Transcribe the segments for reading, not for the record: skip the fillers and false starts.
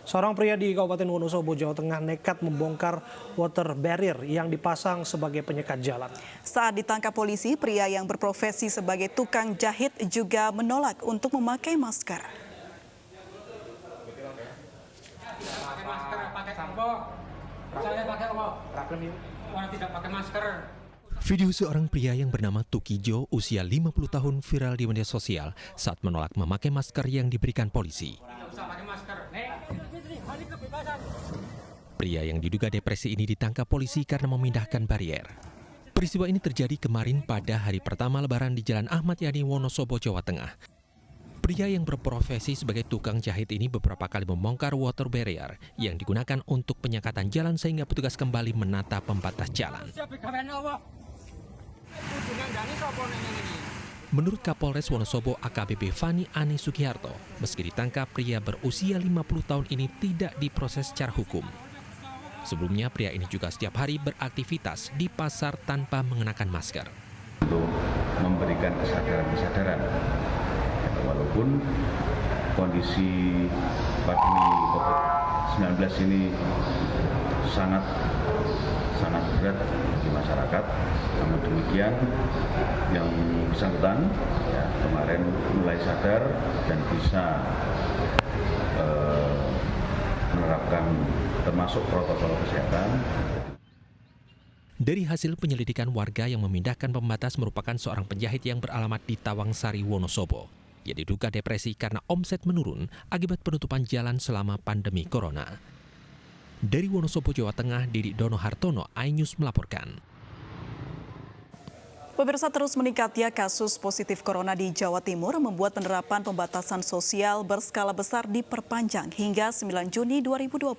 Seorang pria di Kabupaten Wonosobo, Jawa Tengah nekat membongkar water barrier yang dipasang sebagai penyekat jalan. Saat ditangkap polisi, pria yang berprofesi sebagai tukang jahit juga menolak untuk memakai masker. Pakai masker, pakai sampo. Saya pakai apa? Orang tidak pakai masker. Video seorang pria yang bernama Tukijo, usia 50 tahun, viral di media sosial saat menolak memakai masker yang diberikan polisi. Pria yang diduga depresi ini ditangkap polisi karena memindahkan barier. Peristiwa ini terjadi kemarin pada hari pertama Lebaran di Jalan Ahmad Yani, Wonosobo, Jawa Tengah. Pria yang berprofesi sebagai tukang jahit ini beberapa kali membongkar water barrier yang digunakan untuk penyekatan jalan sehingga petugas kembali menata pembatas jalan. Menurut Kapolres Wonosobo AKBP Fani Ani Sugiharto, meski ditangkap, pria berusia 50 tahun ini tidak diproses secara hukum. Sebelumnya, pria ini juga setiap hari beraktivitas di pasar tanpa mengenakan masker. Untuk memberikan kesadaran, walaupun kondisi pandemi COVID-19 ini sangat berat bagi masyarakat. Namun demikian, yang bersangkutan kemarin mulai sadar dan bisa menerapkan termasuk protokol kesehatan. Dari hasil penyelidikan, warga yang memindahkan pembatas merupakan seorang penjahit yang beralamat di Tawangsari, Wonosobo. Ia diduga depresi karena omset menurun akibat penutupan jalan selama pandemi corona. Dari Wonosobo, Jawa Tengah, Didi Dono Hartono, iNews melaporkan. Pemirsa, terus meningkatnya kasus positif corona di Jawa Timur membuat penerapan pembatasan sosial berskala besar diperpanjang hingga 9 Juni 2020.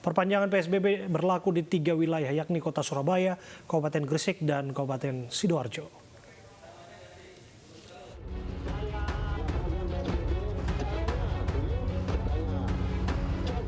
Perpanjangan PSBB berlaku di 3 wilayah, yakni Kota Surabaya, Kabupaten Gresik, dan Kabupaten Sidoarjo.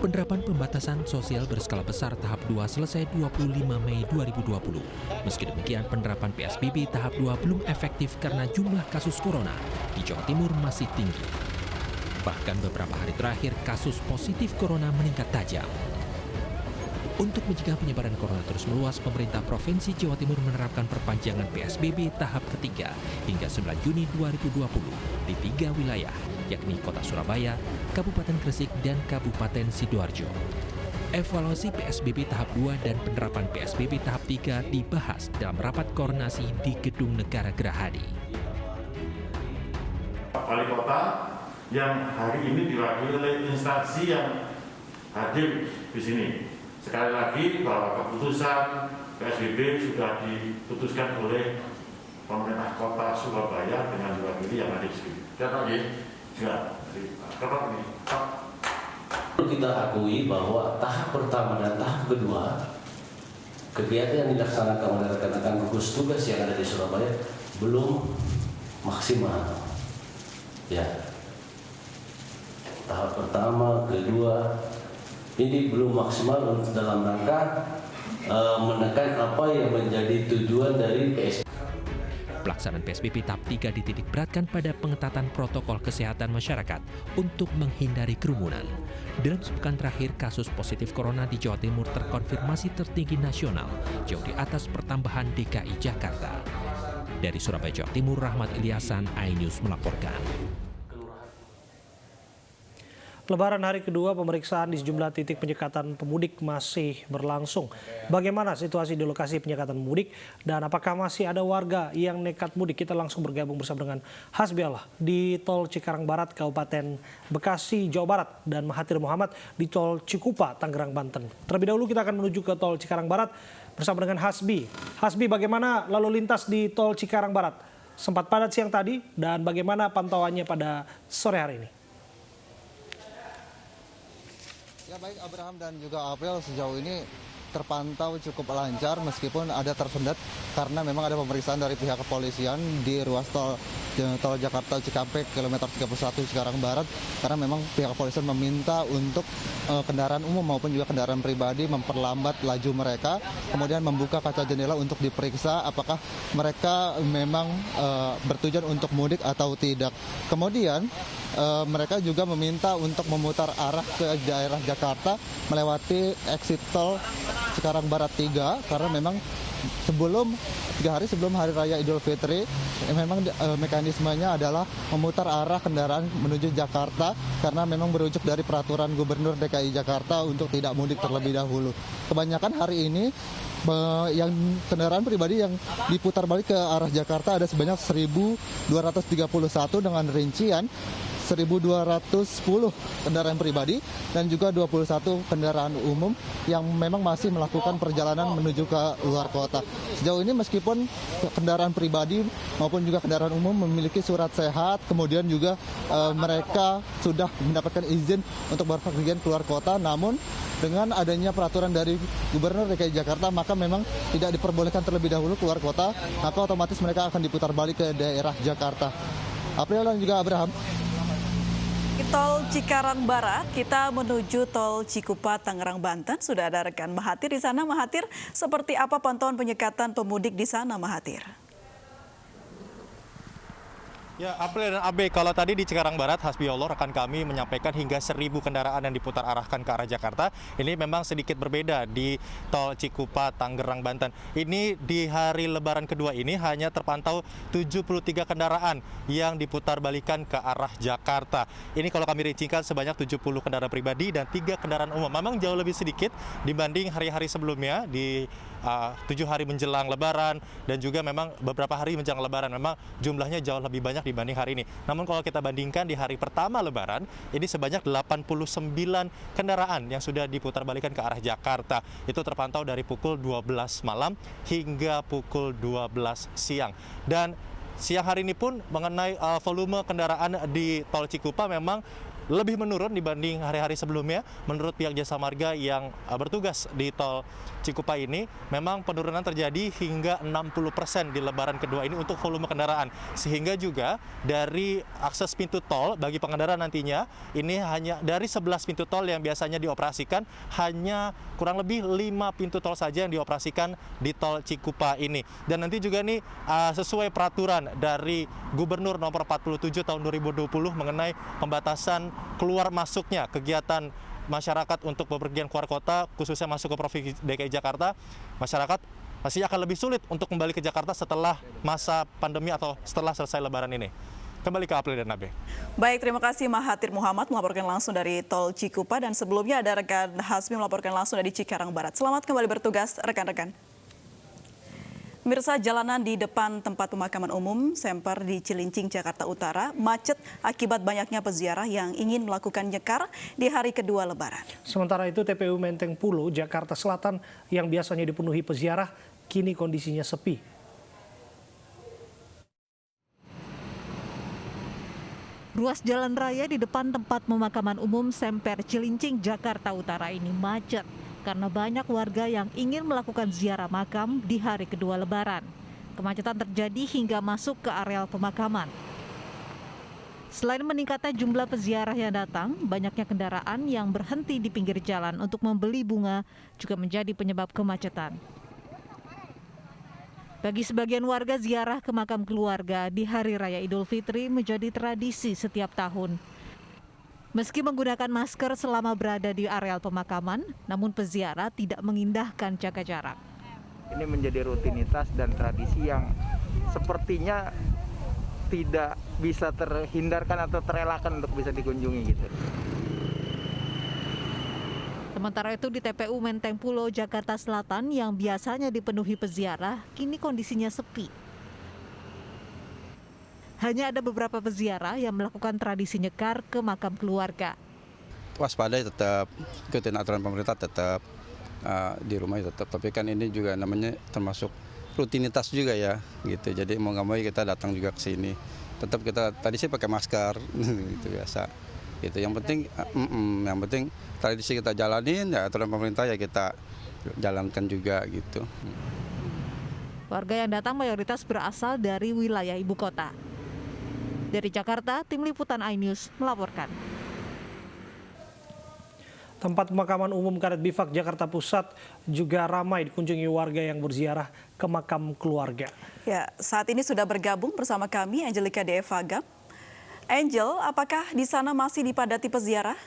Penerapan pembatasan sosial berskala besar tahap 2 selesai 25 Mei 2020. Meski demikian, penerapan PSBB tahap 2 belum efektif karena jumlah kasus corona di Jawa Timur masih tinggi. Bahkan beberapa hari terakhir, kasus positif corona meningkat tajam. Untuk mencegah penyebaran corona terus meluas, pemerintah Provinsi Jawa Timur menerapkan perpanjangan PSBB tahap ketiga hingga 9 Juni 2020 di 3 wilayah, yakni Kota Surabaya, Kabupaten Gresik, dan Kabupaten Sidoarjo. Evaluasi PSBB tahap 2 dan penerapan PSBB tahap 3 dibahas dalam rapat koordinasi di Gedung Negara Gerahadi. Wali kota yang hari ini diwakili oleh instansi yang hadir di sini. Sekali lagi bahwa keputusan PSBB sudah diputuskan oleh pemerintah Kota Surabaya dengan diwakili yang ada di sini. Siapa lagi? Kita akui bahwa tahap pertama dan tahap kedua kegiatan yang dilaksanakan oleh rekan-rekan gugus tugas yang ada di Surabaya belum maksimal. Ya, tahap pertama, kedua ini belum maksimal dalam rangka menekan apa yang menjadi tujuan dari PSBB. Pelaksanaan PSBB tahap 3 dititik beratkan pada pengetatan protokol kesehatan masyarakat untuk menghindari kerumunan. Dalam sepekan terakhir, kasus positif corona di Jawa Timur terkonfirmasi tertinggi nasional, jauh di atas pertambahan DKI Jakarta. Dari Surabaya, Jawa Timur, Rahmat Ilyasan, iNews melaporkan. Lebaran hari kedua, pemeriksaan di sejumlah titik penyekatan pemudik masih berlangsung. Bagaimana situasi di lokasi penyekatan pemudik dan apakah masih ada warga yang nekat mudik? Kita langsung bergabung bersama dengan Hasbi Allah di Tol Cikarang Barat, Kabupaten Bekasi, Jawa Barat, dan Mahathir Muhammad di Tol Cikupa, Tangerang, Banten. Terlebih dahulu kita akan menuju ke Tol Cikarang Barat bersama dengan Hasbi. Hasbi, bagaimana lalu lintas di Tol Cikarang Barat? Sempat padat siang tadi dan bagaimana pantauannya pada sore hari ini? Ya baik Abraham dan juga April, sejauh ini terpantau cukup lancar meskipun ada tersendat karena memang ada pemeriksaan dari pihak kepolisian di ruas tol Jakarta Cikampek kilometer 31 Cikarang Barat, karena memang pihak kepolisian meminta untuk kendaraan umum maupun juga kendaraan pribadi memperlambat laju mereka, kemudian membuka kaca jendela untuk diperiksa apakah mereka memang bertujuan untuk mudik atau tidak. Kemudian mereka juga meminta untuk memutar arah ke daerah Jakarta melewati exit tol Cikarang Barat 3 karena memang 3 hari sebelum Hari Raya Idul Fitri memang mekanismenya adalah memutar arah kendaraan menuju Jakarta karena memang berujuk dari peraturan Gubernur DKI Jakarta untuk tidak mudik terlebih dahulu. Kebanyakan hari ini yang kendaraan pribadi yang diputar balik ke arah Jakarta ada sebanyak 1.231 dengan rincian 1.210 kendaraan pribadi dan juga 21 kendaraan umum yang memang masih melakukan perjalanan menuju ke luar kota. Sejauh ini meskipun kendaraan pribadi maupun juga kendaraan umum memiliki surat sehat, kemudian juga mereka sudah mendapatkan izin untuk berpergian keluar kota, namun dengan adanya peraturan dari Gubernur DKI Jakarta maka memang tidak diperbolehkan terlebih dahulu keluar kota, maka otomatis mereka akan diputar balik ke daerah Jakarta. April dan juga Abraham. Di Tol Cikarang Barat, kita menuju Tol Cikupa, Tangerang, Banten. Sudah ada rekan Mahathir di sana. Mahathir, seperti apa pantauan penyekatan pemudik di sana, Mahathir? Ya, April dan Abe, kalau tadi di Cikarang Barat, hasbiyallah rekan kami menyampaikan hingga 1.000 kendaraan yang diputar arahkan ke arah Jakarta. Ini memang sedikit berbeda di Tol Cikupa, Tangerang, Banten. Ini di hari Lebaran kedua ini hanya terpantau 73 kendaraan yang diputar balikan ke arah Jakarta. Ini kalau kami rincikan sebanyak 70 kendaraan pribadi dan 3 kendaraan umum. Memang jauh lebih sedikit dibanding hari-hari sebelumnya di 7 hari menjelang Lebaran dan juga memang beberapa hari menjelang Lebaran. Memang jumlahnya jauh lebih banyak dibanding hari ini. Namun kalau kita bandingkan di hari pertama Lebaran, ini sebanyak 89 kendaraan yang sudah diputar balikan ke arah Jakarta. Itu terpantau dari pukul 12 malam hingga pukul 12 siang. Dan siang hari ini pun mengenai volume kendaraan di Tol Cikupa memang lebih menurun dibanding hari-hari sebelumnya. Menurut pihak Jasa Marga yang bertugas di Tol Cikupa ini, memang penurunan terjadi hingga 60% di Lebaran kedua ini untuk volume kendaraan. Sehingga juga dari akses pintu tol bagi pengendara nantinya, ini hanya dari 11 pintu tol yang biasanya dioperasikan, hanya kurang lebih 5 pintu tol saja yang dioperasikan di Tol Cikupa ini. Dan nanti juga nih sesuai peraturan dari Gubernur nomor 47 tahun 2020 mengenai pembatasan keluar masuknya kegiatan masyarakat untuk bepergian keluar kota, khususnya masuk ke Provinsi DKI Jakarta, masyarakat masih akan lebih sulit untuk kembali ke Jakarta setelah masa pandemi atau setelah selesai Lebaran ini. Kembali ke April dan Nabe. Baik, terima kasih Mahathir Muhammad melaporkan langsung dari Tol Cikupa, dan sebelumnya ada rekan Hasmi melaporkan langsung dari Cikarang Barat. Selamat kembali bertugas rekan-rekan. Pemirsa, jalanan di depan tempat pemakaman umum Semper di Cilincing, Jakarta Utara macet akibat banyaknya peziarah yang ingin melakukan nyekar di hari kedua Lebaran. Sementara itu TPU Menteng Pulo, Jakarta Selatan yang biasanya dipenuhi peziarah kini kondisinya sepi. Ruas jalan raya di depan tempat pemakaman umum Semper Cilincing, Jakarta Utara ini macet karena banyak warga yang ingin melakukan ziarah makam di hari kedua Lebaran. Kemacetan terjadi hingga masuk ke areal pemakaman. Selain meningkatnya jumlah peziarah yang datang, banyaknya kendaraan yang berhenti di pinggir jalan untuk membeli bunga juga menjadi penyebab kemacetan. Bagi sebagian warga, ziarah ke makam keluarga di Hari Raya Idul Fitri menjadi tradisi setiap tahun. Meski menggunakan masker selama berada di areal pemakaman, namun peziarah tidak mengindahkan jaga jarak. Ini menjadi rutinitas dan tradisi yang sepertinya tidak bisa terhindarkan atau terelakkan untuk bisa dikunjungi gitu. Sementara itu di TPU Menteng Pulo, Jakarta Selatan yang biasanya dipenuhi peziarah, kini kondisinya sepi. Hanya ada beberapa peziarah yang melakukan tradisi nyekar ke makam keluarga. Waspada tetap, ikutin aturan pemerintah tetap, di rumah tetap. Tapi kan ini juga namanya termasuk rutinitas juga ya, gitu. Jadi mau nggak mau kita datang juga ke sini. Tetap kita tadi sih pakai masker, itu biasa. Gitu. Yang penting tradisi kita jalanin, ya aturan pemerintah ya kita jalankan juga gitu. Warga yang datang mayoritas berasal dari wilayah ibu kota. Dari Jakarta, Tim Liputan iNews melaporkan. Tempat pemakaman umum Karet Bifak Jakarta Pusat juga ramai dikunjungi warga yang berziarah ke makam keluarga. Ya, saat ini sudah bergabung bersama kami Angelika Deevagam. Angel, apakah di sana masih dipadati peziarah?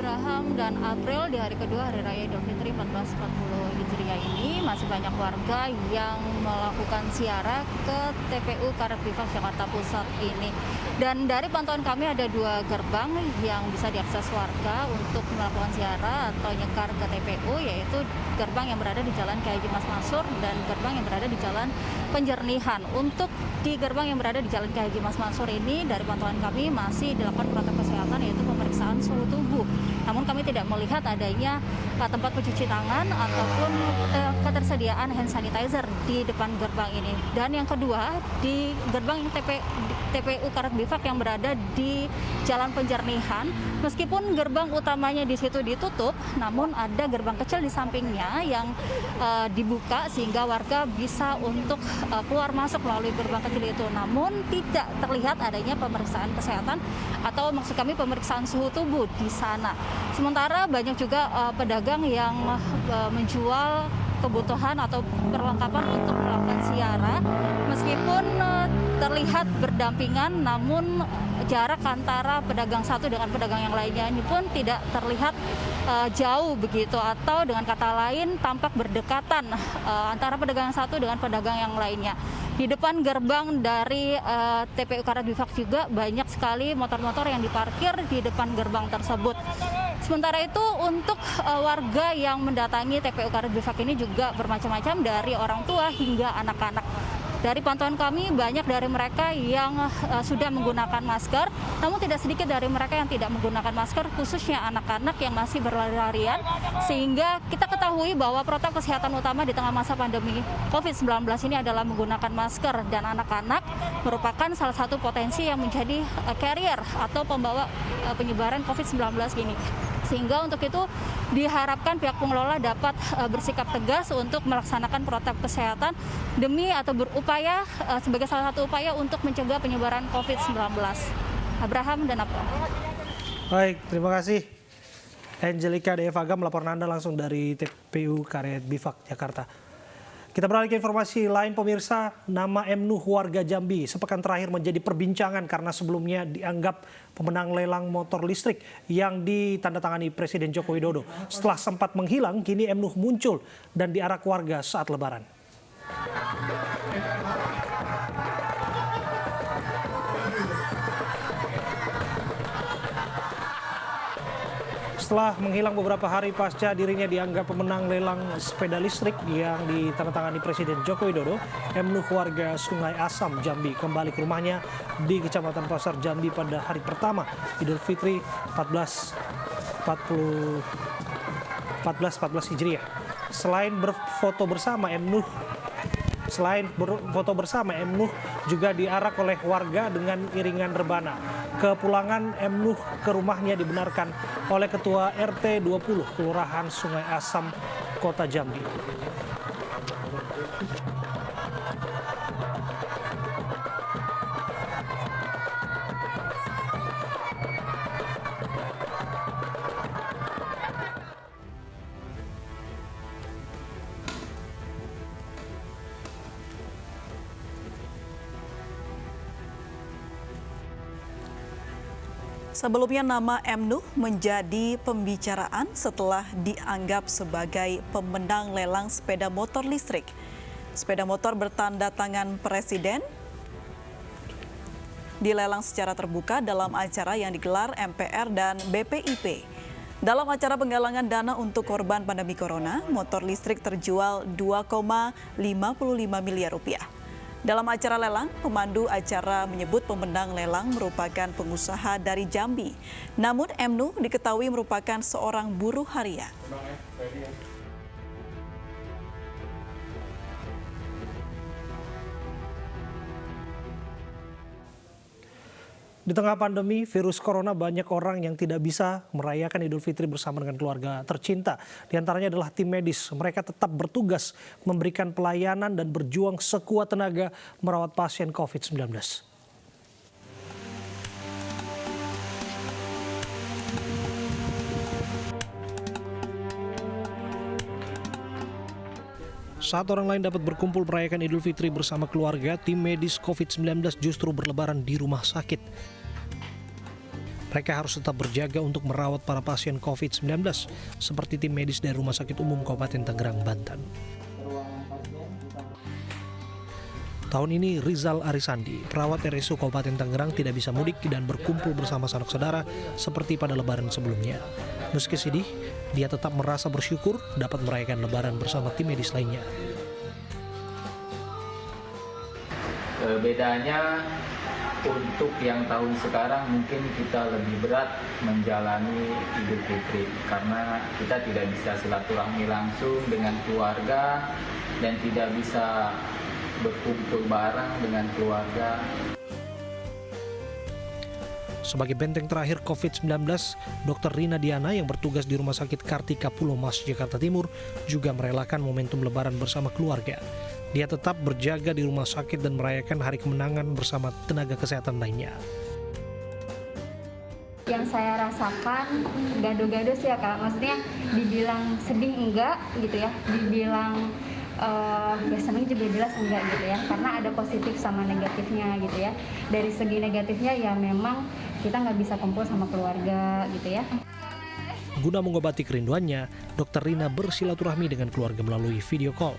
Abraham dan April di hari kedua Hari Raya Idul Fitri 1440 Hijriah ini masih banyak warga yang melakukan ziarah ke TPU Karet Bifak Jakarta Pusat ini. Dan dari pantauan kami ada 2 gerbang yang bisa diakses warga untuk melakukan ziarah atau nyekar ke TPU, yaitu gerbang yang berada di Jalan Kiai Haji Mas Mansur dan gerbang yang berada di Jalan Penjernihan. Untuk di gerbang yang berada di Jalan Kiai Haji Mas Mansur ini dari pantauan kami masih dilakukan protokol kesehatan, yaitu pemeriksaan suhu tubuh. Namun kami tidak melihat adanya tempat pencuci tangan ataupun ketersediaan hand sanitizer di depan gerbang ini. Dan yang kedua, di gerbang TPU Karet Bifak yang berada di Jalan Penjernihan, meskipun gerbang utamanya di situ ditutup, namun ada gerbang kecil di sampingnya yang dibuka sehingga warga bisa untuk keluar masuk melalui gerbang kecil itu. Namun tidak terlihat adanya pemeriksaan kesehatan atau maksud kami pemeriksaan suhu tubuh di sana. Sementara banyak juga pedagang yang menjual kebutuhan atau perlengkapan untuk melakukan ziarah, meskipun terlihat berdampingan, namun jarak antara pedagang satu dengan pedagang yang lainnya ini pun tidak terlihat jauh begitu, atau dengan kata lain tampak berdekatan antara pedagang satu dengan pedagang yang lainnya. Di depan gerbang dari TPU Karet Bifak juga banyak sekali motor-motor yang diparkir di depan gerbang tersebut. Sementara itu untuk warga yang mendatangi TPU Karet Bifak ini juga bermacam-macam, dari orang tua hingga anak-anak. Dari pantauan kami banyak dari mereka yang sudah menggunakan masker, namun tidak sedikit dari mereka yang tidak menggunakan masker, khususnya anak-anak yang masih berlari-larian, sehingga kita ketahui bahwa protokol kesehatan utama di tengah masa pandemi COVID-19 ini adalah menggunakan masker, dan anak-anak merupakan salah satu potensi yang menjadi carrier atau pembawa penyebaran COVID-19 ini. Sehingga untuk itu diharapkan pihak pengelola dapat bersikap tegas untuk melaksanakan protokol kesehatan demi atau berupaya sebagai salah satu upaya untuk mencegah penyebaran COVID-19. Abraham dan April. Baik, terima kasih. Angelika Deevagam melaporkan Anda langsung dari TPU Karet Bifak Jakarta. Kita beralih ke informasi lain, pemirsa. Nama M. Nuh warga Jambi sepekan terakhir menjadi perbincangan karena sebelumnya dianggap pemenang lelang motor listrik yang ditandatangani Presiden Joko Widodo. Setelah sempat menghilang, kini M. Nuh muncul dan diarak warga saat Lebaran. Setelah menghilang beberapa hari pasca dirinya dianggap pemenang lelang sepeda listrik yang ditandatangani Presiden Joko Widodo, M. Nuh warga Sungai Asam, Jambi kembali ke rumahnya di Kecamatan Pasar Jambi pada hari pertama Idul Fitri 1440 Hijriah. Selain berfoto bersama, M. Nuh juga diarak oleh warga dengan iringan rebana. Kepulangan M. Nuh ke rumahnya dibenarkan oleh Ketua RT 20 Kelurahan Sungai Asam, Kota Jambi. Sebelumnya nama M. Nuh menjadi pembicaraan setelah dianggap sebagai pemenang lelang sepeda motor listrik. Sepeda motor bertanda tangan Presiden dilelang secara terbuka dalam acara yang digelar MPR dan BPIP. Dalam acara penggalangan dana untuk korban pandemi corona, motor listrik terjual 2,55 miliar rupiah. Dalam acara lelang, pemandu acara menyebut pemenang lelang merupakan pengusaha dari Jambi. Namun M. Nuh diketahui merupakan seorang buruh harian. Di tengah pandemi virus corona, banyak orang yang tidak bisa merayakan Idul Fitri bersama dengan keluarga tercinta. Di antaranya adalah tim medis. Mereka tetap bertugas memberikan pelayanan dan berjuang sekuat tenaga merawat pasien COVID-19. Saat orang lain dapat berkumpul merayakan Idul Fitri bersama keluarga, tim medis COVID-19 justru berlebaran di rumah sakit. Mereka harus tetap berjaga untuk merawat para pasien COVID-19, seperti tim medis dari Rumah Sakit Umum Kabupaten Tangerang, Banten. Tahun ini Rizal Arisandi, perawat RSU Kabupaten Tangerang, tidak bisa mudik dan berkumpul bersama sanak saudara seperti pada lebaran sebelumnya. Meski sedih, dia tetap merasa bersyukur dapat merayakan lebaran bersama tim medis lainnya. Bedanya untuk yang tahun sekarang mungkin kita lebih berat menjalani Idul Fitri karena kita tidak bisa silaturahmi langsung dengan keluarga dan tidak bisa berkumpul bareng dengan keluarga. Sebagai benteng terakhir COVID-19, Dr. Rina Diana yang bertugas di Rumah Sakit Kartika Pulau Mas, Jakarta Timur juga merelakan momentum lebaran bersama keluarga. Dia tetap berjaga di rumah sakit dan merayakan hari kemenangan bersama tenaga kesehatan lainnya. Yang saya rasakan gado-gado sih ya Kak, maksudnya dibilang sedih enggak gitu ya, dibilang ya senang juga jelas enggak gitu ya, karena ada positif sama negatifnya gitu ya. Dari segi negatifnya ya memang kita nggak bisa kumpul sama keluarga gitu ya. Guna mengobati kerinduannya, Dr. Rina bersilaturahmi dengan keluarga melalui video call.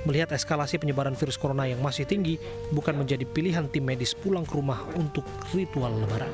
Melihat eskalasi penyebaran virus corona yang masih tinggi, bukan menjadi pilihan tim medis pulang ke rumah untuk ritual lebaran.